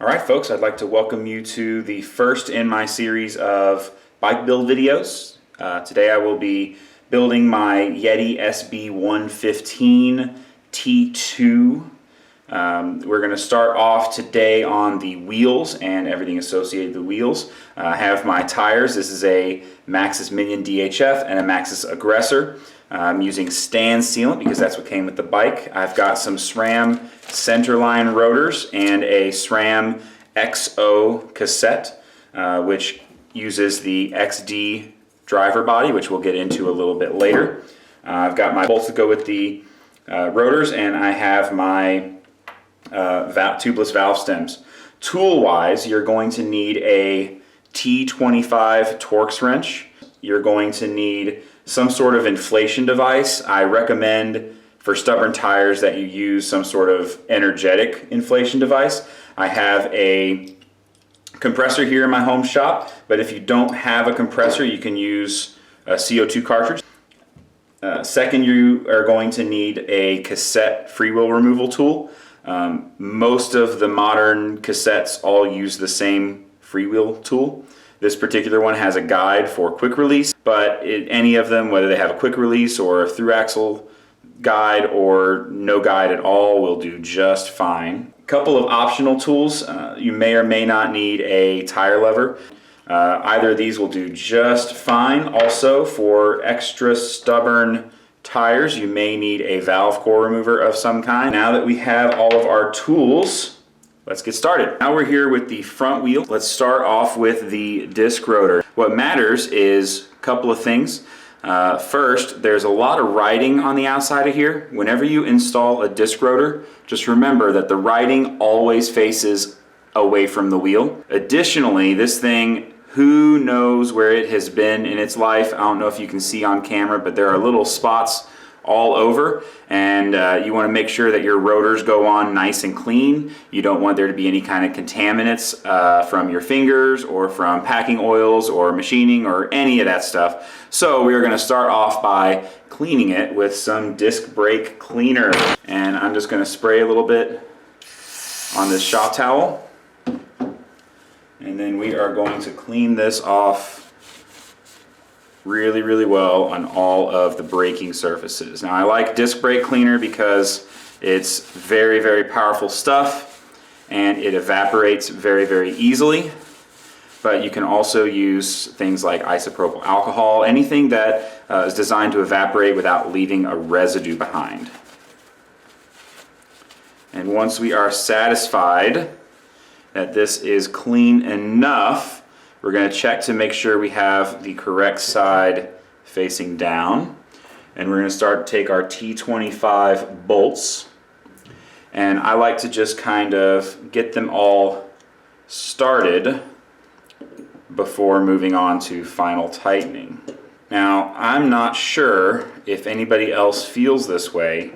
Alright folks, I'd like to welcome you to the first in my series of bike build videos. Today I will be building my Yeti SB115 T2. We're going to start off today on the wheels and everything associated with the wheels. I have my tires. This is a Maxxis Minion DHF and a Maxxis Aggressor. I'm using stand sealant because that's what came with the bike. I've got some Sram Centerline rotors and a Sram XO cassette, which uses the XD driver body, which we'll get into a little bit later. I've got my bolts to go with the rotors, and I have my tubeless valve stems. Tool-wise, you're going to need a T25 Torx wrench. You're going to need some sort of inflation device. I recommend for stubborn tires that you use some sort of energetic inflation device. I have a compressor here in my home shop, but if you don't have a compressor, you can use a CO2 cartridge. Second, you are going to need a cassette freewheel removal tool. Most of the modern cassettes all use the same freewheel tool. This particular one has a guide for quick release, but any of them, whether they have a quick release or a through axle guide or no guide at all, will do just fine. A couple of optional tools. You may or may not need a tire lever. Either of these will do just fine. Also, for extra stubborn tires, you may need a valve core remover of some kind. Now that we have all of our tools, let's get started. Now we're here with the front wheel. Let's start off with the disc rotor. What matters is a couple of things. First, there's a lot of riding on the outside of here. Whenever you install a disc rotor, just remember that the riding always faces away from the wheel. Additionally, this thing, who knows where it has been in its life. I don't know if you can see on camera, but there are little spots all over, and you want to make sure that your rotors go on nice and clean. You don't want there to be any kind of contaminants from your fingers or from packing oils or machining or any of that stuff. So we are going to start off by cleaning it with some disc brake cleaner, and I'm just going to spray a little bit on this shop towel, and then we are going to clean this off really well on all of the braking surfaces. Now I like disc brake cleaner because it's very powerful stuff and it evaporates very easily, but you can also use things like isopropyl alcohol, anything that is designed to evaporate without leaving a residue behind. And once we are satisfied that this is clean enough, we're going to check to make sure we have the correct side facing down. And we're going to take our T25 bolts. And I like to just kind of get them all started before moving on to final tightening. Now, I'm not sure if anybody else feels this way,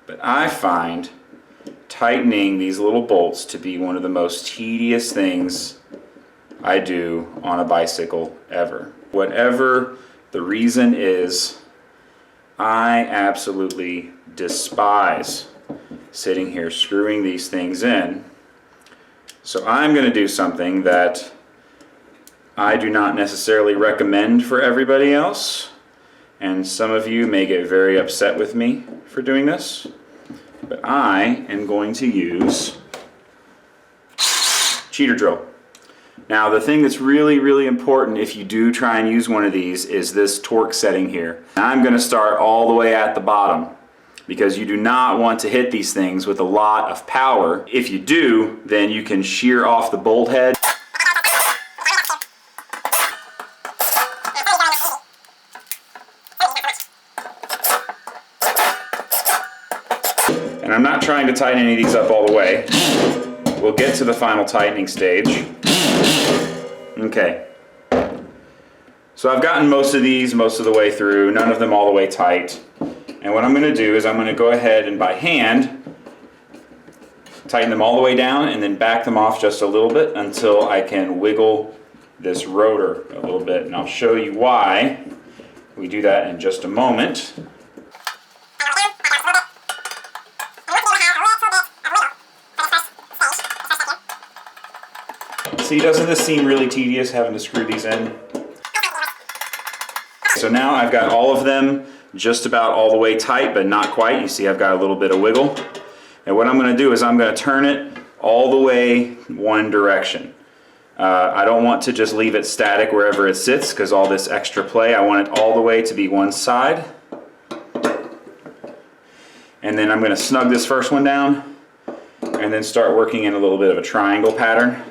but I find tightening these little bolts to be one of the most tedious things I do on a bicycle ever. Whatever the reason is, I absolutely despise sitting here screwing these things in. So I'm going to do something that I do not necessarily recommend for everybody else, and some of you may get very upset with me for doing this, but I am going to use cheater drill. Now the thing that's really important if you do try and use one of these is this torque setting here. I'm going to start all the way at the bottom because you do not want to hit these things with a lot of power. If you do, then you can shear off the bolt head. And I'm not trying to tighten any of these up all the way. We'll get to the final tightening stage. Okay, so I've gotten most of these most of the way through, none of them all the way tight. And what I'm going to do is I'm going to go ahead and by hand tighten them all the way down and then back them off just a little bit until I can wiggle this rotor a little bit. And I'll show you why we do that in just a moment. See, doesn't this seem really tedious having to screw these in? So now I've got all of them just about all the way tight, but not quite. You see I've got a little bit of wiggle. And what I'm going to do is I'm going to turn it all the way one direction. I don't want to just leave it static wherever it sits because all this extra play. I want it all the way to be one side. And then I'm going to snug this first one down and then start working in a little bit of a triangle pattern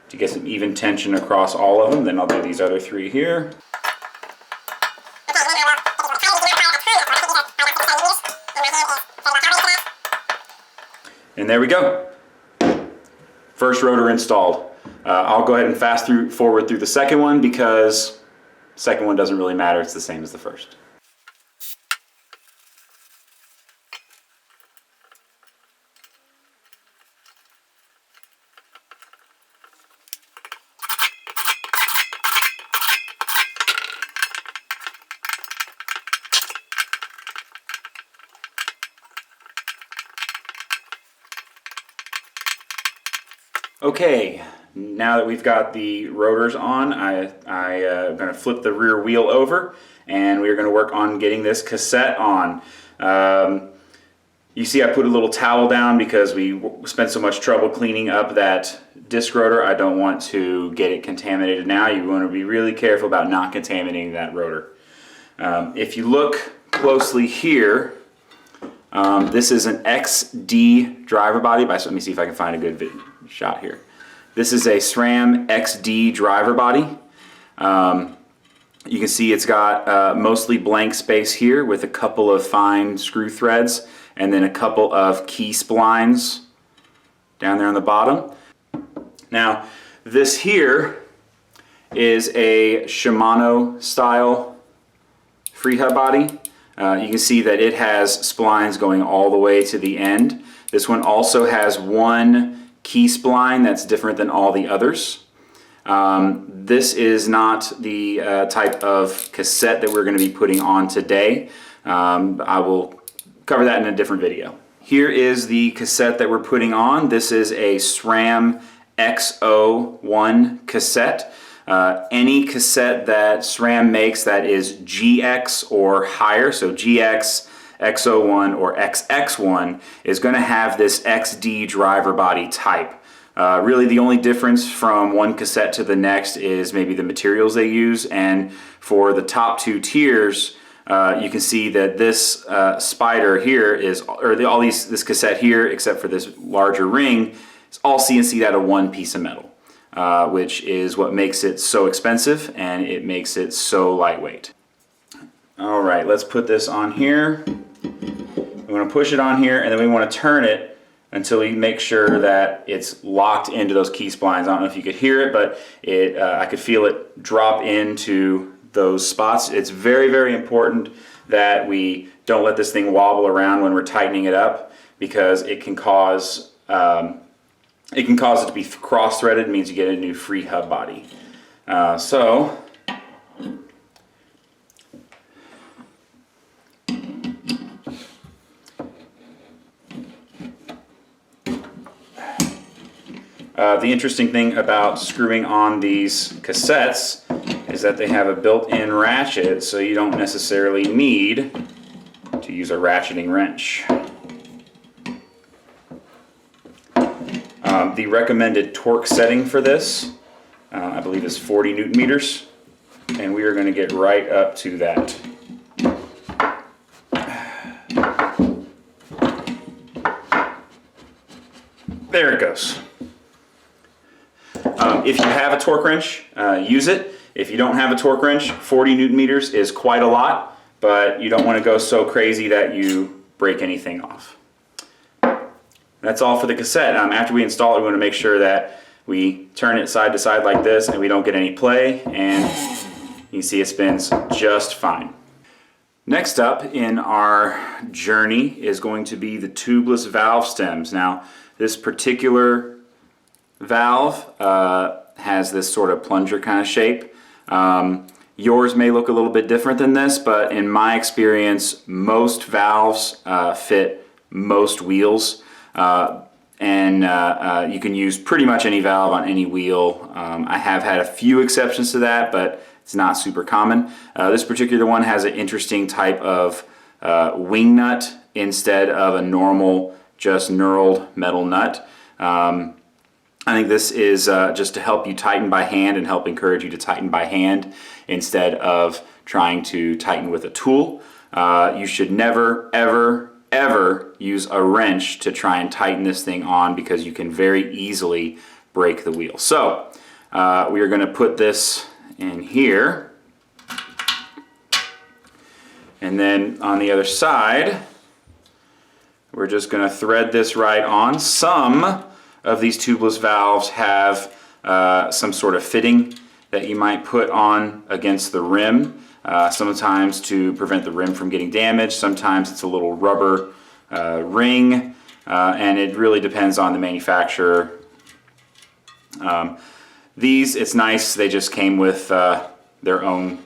to get some even tension across all of them. Then I'll do these other three here. And there we go. First rotor installed. I'll go ahead and fast forward through the second one because the second one doesn't really matter. It's the same as the first. Okay, now that we've got the rotors on, I'm going to flip the rear wheel over and we're going to work on getting this cassette on. You see I put a little towel down because we spent so much trouble cleaning up that disc rotor. I don't want to get it contaminated now. You want to be really careful about not contaminating that rotor. If you look closely here, this is an XD driver body. Let me see if I can find a good shot here. This is a Sram XD driver body. You can see it's got mostly blank space here with a couple of fine screw threads and then a couple of key splines down there on the bottom. Now this here is a Shimano style free hub body. You can see that it has splines going all the way to the end. This one also has one key spline that's different than all the others. This is not the type of cassette that we're going to be putting on today. I will cover that in a different video. Here is the cassette that we're putting on. This is a SRAM X01 cassette. Any cassette that SRAM makes that is GX or higher, so GX, X01 or XX1 is going to have this XD driver body type. Really the only difference from one cassette to the next is maybe the materials they use, and for the top two tiers you can see that this spider here is, this cassette here except for this larger ring, is all CNC'd out of one piece of metal, which is what makes it so expensive and it makes it so lightweight. Alright, let's put this on here. We want to push it on here and then we want to turn it until we make sure that it's locked into those key splines. I don't know if you could hear it, but I could feel it drop into those spots. It's very, very important that we don't let this thing wobble around when we're tightening it up because it can cause it to be cross-threaded. It means you get a new free hub body. The interesting thing about screwing on these cassettes is that they have a built-in ratchet, so you don't necessarily need to use a ratcheting wrench. The recommended torque setting for this, I believe, is 40 Newton meters, and we are going to get right up to that. There it goes. If you have a torque wrench, use it. If you don't have a torque wrench, 40 Newton meters is quite a lot, but you don't want to go so crazy that you break anything off. That's all for the cassette. After we install it, we want to make sure that we turn it side to side like this and we don't get any play, and you can see it spins just fine. Next up in our journey is going to be the tubeless valve stems. Now, this particular valve has this sort of plunger kind of shape. Yours may look a little bit different than this, but in my experience, most valves fit most wheels. and you can use pretty much any valve on any wheel. I have had a few exceptions to that, but it's not super common. This particular one has an interesting type of wing nut instead of a normal just knurled metal nut. I think this is just to help you tighten by hand and help encourage you to tighten by hand instead of trying to tighten with a tool. You should never, ever use a wrench to try and tighten this thing on, because you can very easily break the wheel. So we are going to put this in here, and then on the other side we're just going to thread this right on. Some of these tubeless valves have some sort of fitting that you might put on against the rim, sometimes to prevent the rim from getting damaged. Sometimes it's a little rubber ring, and it really depends on the manufacturer. These, it's nice, they just came with their own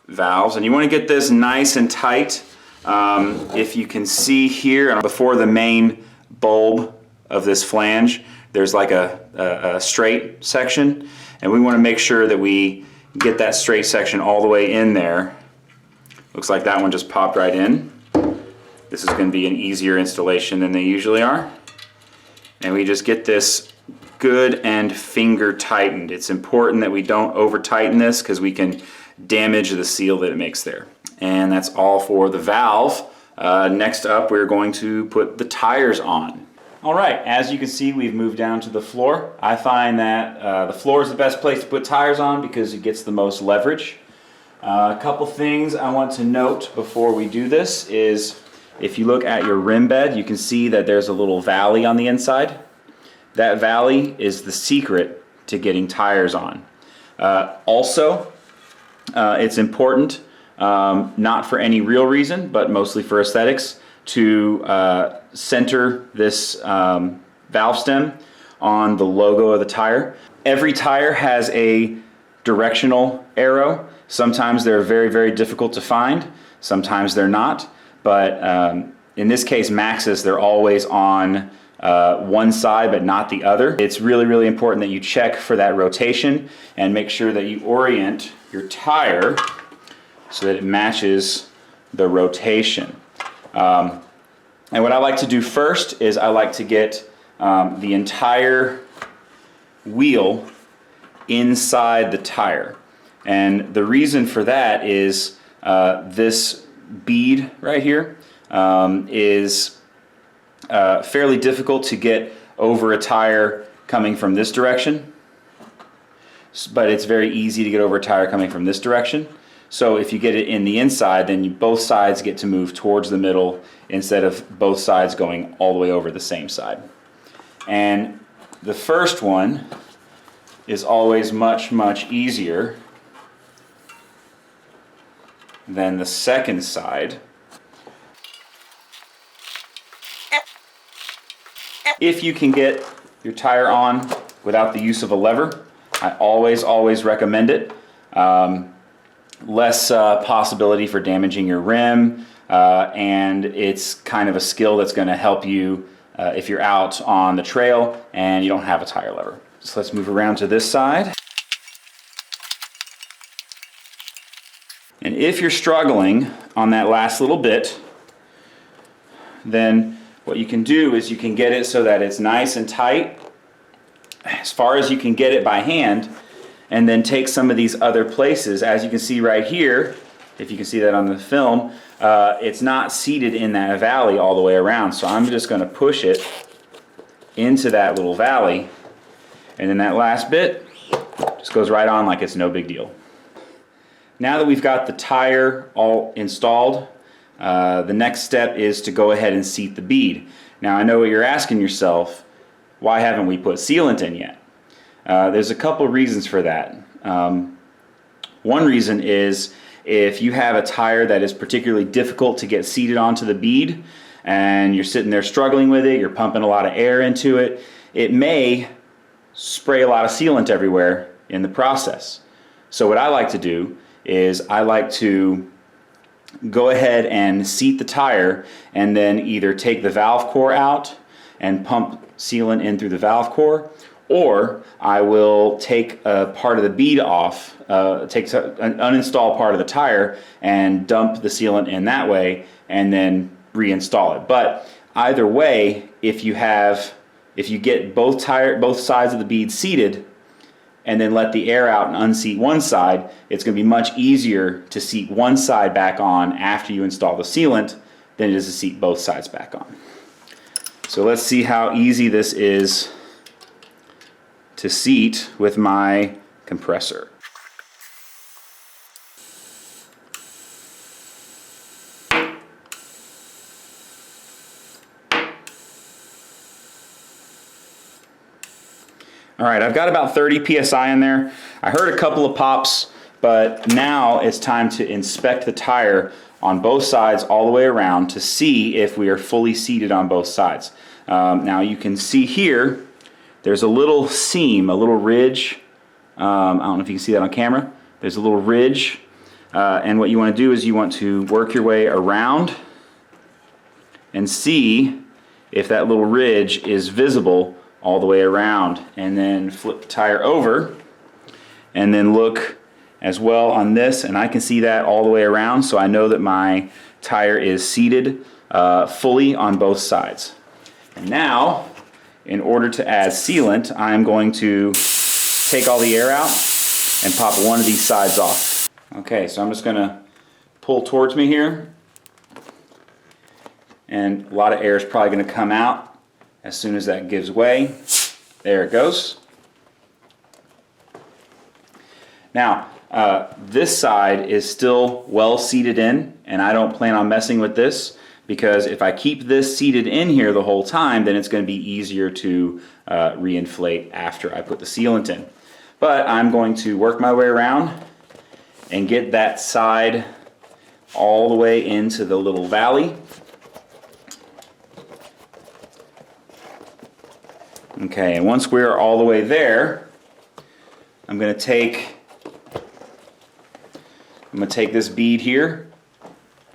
valves, and you want to get this nice and tight. If you can see here, before the main bulb of this flange, there's like a straight section, and we want to make sure that we get that straight section all the way in there. Looks like that one just popped right in. This is going to be an easier installation than they usually are. And we just get this good and finger tightened. It's important that we don't over tighten this, because we can damage the seal that it makes there. And that's all for the valve. Next up, we're going to put the tires on. Alright, as you can see, we've moved down to the floor. I find that the floor is the best place to put tires on because it gets the most leverage. A couple things I want to note before we do this is, if you look at your rim bed, you can see that there's a little valley on the inside. That valley is the secret to getting tires on. Also, it's important, not for any real reason, but mostly for aesthetics, to center this valve stem on the logo of the tire. Every tire has a directional arrow. Sometimes they're very, very difficult to find. Sometimes they're not. But in this case, Maxxis, they're always on one side but not the other. It's really, really important that you check for that rotation and make sure that you orient your tire so that it matches the rotation. And what I like to do first is I like to get the entire wheel inside the tire. And the reason for that is this bead right here is fairly difficult to get over a tire coming from this direction, but it's very easy to get over a tire coming from this direction. So if you get it in the inside, then both sides get to move towards the middle instead of both sides going all the way over the same side. And the first one is always much, much easier than the second side. If you can get your tire on without the use of a lever, I always recommend it. Less possibility for damaging your rim, and it's kind of a skill that's going to help you if you're out on the trail and you don't have a tire lever. So let's move around to this side. And if you're struggling on that last little bit, then what you can do is you can get it so that it's nice and tight as far as you can get it by hand, and then take some of these other places. As you can see right here, if you can see that on the film, it's not seated in that valley all the way around. So I'm just going to push it into that little valley, and then that last bit just goes right on like it's no big deal. Now that we've got the tire all installed, the next step is to go ahead and seat the bead. Now I know what you're asking yourself, why haven't we put sealant in yet? There's a couple reasons for that. One reason is if you have a tire that is particularly difficult to get seated onto the bead and you're sitting there struggling with it, you're pumping a lot of air into it, it may spray a lot of sealant everywhere in the process. So what I like to do is I like to go ahead and seat the tire and then either take the valve core out and pump sealant in through the valve core, or I will take a part of the bead off, uninstall part of the tire and dump the sealant in that way and then reinstall it. But either way, if you get both sides of the bead seated and then let the air out and unseat one side, it's going to be much easier to seat one side back on after you install the sealant than it is to seat both sides back on. So let's see how easy this is to seat with my compressor. All right, I've got about 30 psi in there. I heard a couple of pops, but now it's time to inspect the tire on both sides all the way around to see if we are fully seated on both sides. Now you can see here, there's a little seam, a little ridge. I don't know if you can see that on camera. There's a little ridge, and what you want to do is you want to work your way around and see if that little ridge is visible all the way around, and then flip the tire over and then look as well on this, and I can see that all the way around, so I know that my tire is seated fully on both sides. And now, in order to add sealant, I'm going to take all the air out and pop one of these sides off. Okay, so I'm just going to pull towards me here, and a lot of air is probably going to come out as soon as that gives way. There it goes. Now, this side is still well seated in, and I don't plan on messing with this, because if I keep this seated in here the whole time, then it's going to be easier to reinflate after I put the sealant in. But I'm going to work my way around and get that side all the way into the little valley. Okay, and once we're all the way there, I'm going to take this bead here,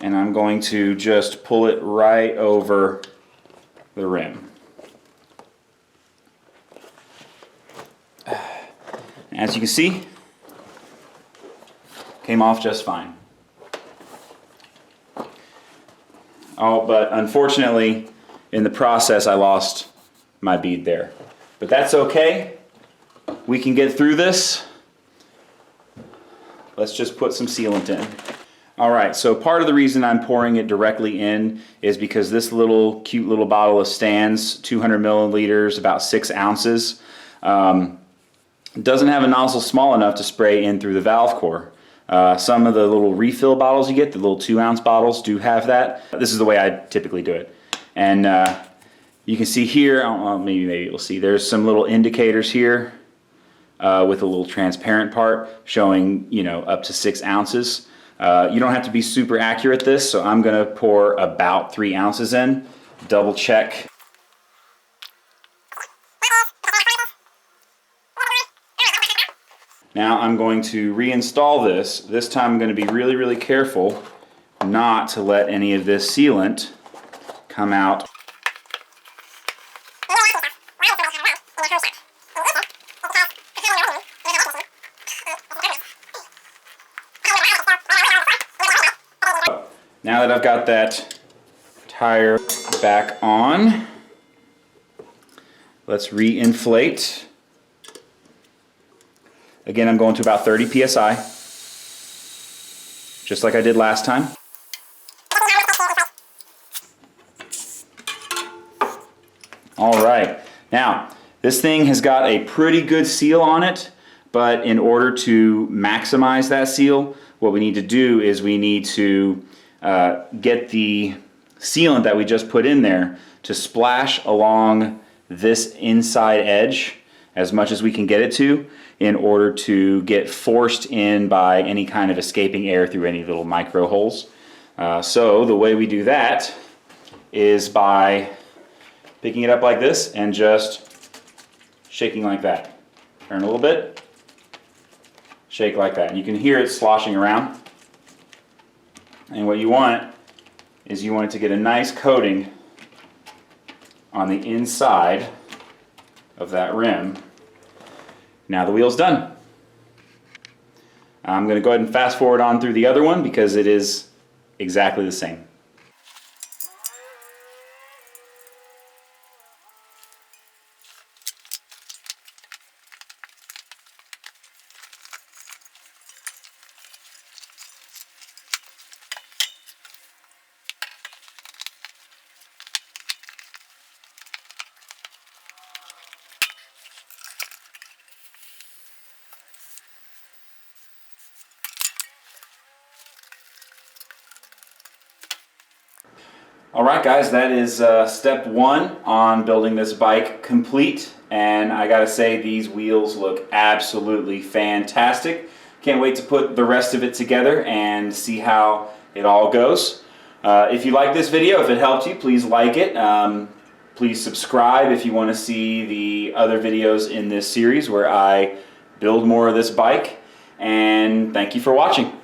and I'm going to just pull it right over the rim. As you can see, came off just fine. Oh, but unfortunately, in the process, I lost my bead there. But that's okay. We can get through this. Let's just put some sealant in. Alright, so part of the reason I'm pouring it directly in is because this cute little bottle of Stan's, 200 milliliters, about 6 ounces, doesn't have a nozzle small enough to spray in through the valve core. Some of the little refill bottles you get, the little 2-ounce bottles, do have that. This is the way I typically do it. And you can see here, maybe you'll see, there's some little indicators here with a little transparent part showing, up to 6 ounces. You don't have to be super accurate this, so I'm going to pour about 3 ounces in, double check. Now I'm going to reinstall this. This time I'm going to be really, really careful not to let any of this sealant come out. Now that I've got that tire back on, let's re-inflate. Again, I'm going to about 30 psi, just like I did last time. All right, now this thing has got a pretty good seal on it, but in order to maximize that seal, what we need to do is we need to get the sealant that we just put in there to splash along this inside edge as much as we can get it to, in order to get forced in by any kind of escaping air through any little micro holes. So the way we do that is by picking it up like this and just shaking like that. Turn a little bit, shake like that. And you can hear it sloshing around. And what you want is you want it to get a nice coating on the inside of that rim. Now the wheel's done. I'm going to go ahead and fast forward on through the other one because it is exactly the same. Alright guys, that is step one on building this bike complete, and I gotta say these wheels look absolutely fantastic. Can't wait to put the rest of it together and see how it all goes. If you like this video, if it helped you, please like it. Please subscribe if you want to see the other videos in this series where I build more of this bike, and thank you for watching.